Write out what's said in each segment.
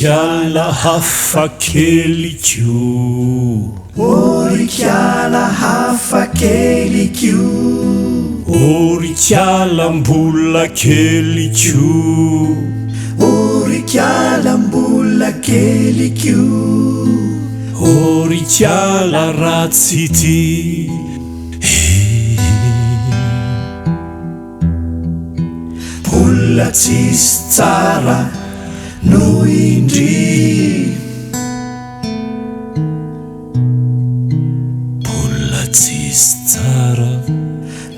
Ikalahafakeliko, Ikalahafakeliko, Ikalahakeliko, Ikalahakeliko, Ikalahatsity. Olona tsisy tsara no indry, Olona tsisy tsara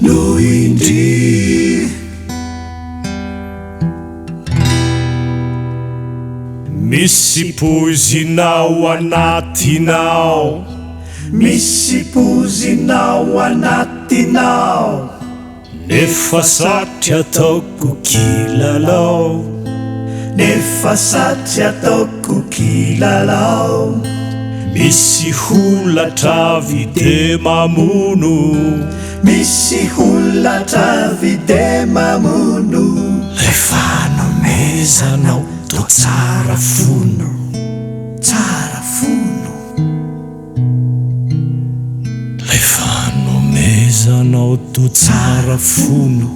no indry. Misy pozinao anatinao, Misy pozinao anatinao, nefa satry ataoko kilalao, nefa satry ataoko kilalao. misy holatravy de mamono, Misy holatravy de mamono, lay fanomezanao to tsara fono, tsara fono. lay fanomezanao to tsara fono.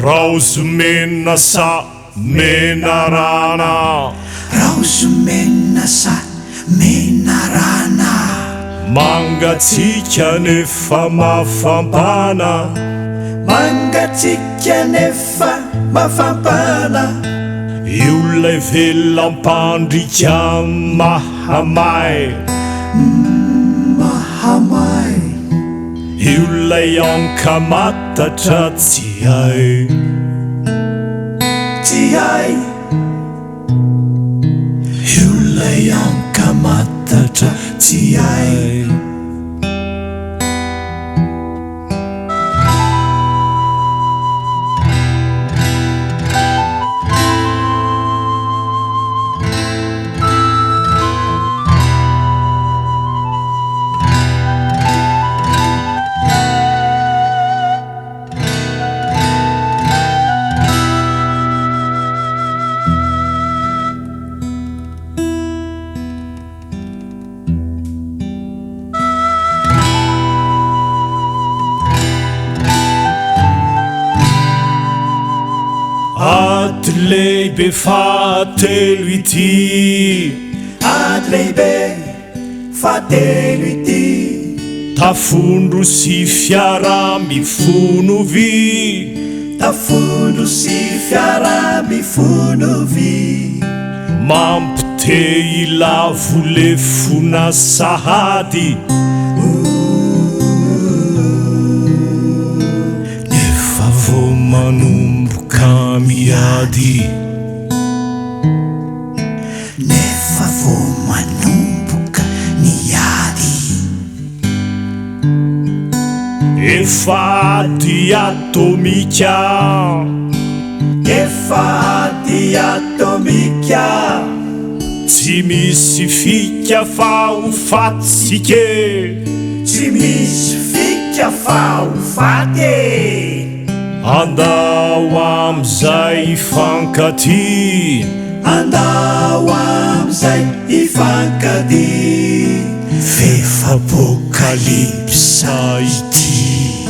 Raozy mena sa mena rana, Raozy mena sa mena rana, mangatsika nefa mafampana, mangatsika nefa mafampana. io lay velampandrika mahamay, Mahamay, io lay ankamatatra tsy hay, tsy hay, io lay ankamatatra tsy hay. Ady lehibe fahatelo ity, ady lehibe fahatelo ity, tafondro sy fiara mifono vy, tafondro sy fiara mifono vy, mampite ilavo le fona sahady, nefa vo manomboka miady, nefa vo manomboka miady. efa ady atomika, Efa ady atomika, tsy misy fika fa ho fatsike, tsy misy fika fa ho faty. andao amizay ifankaty, Andao amizay ifankady, fefa apokalypsa ity.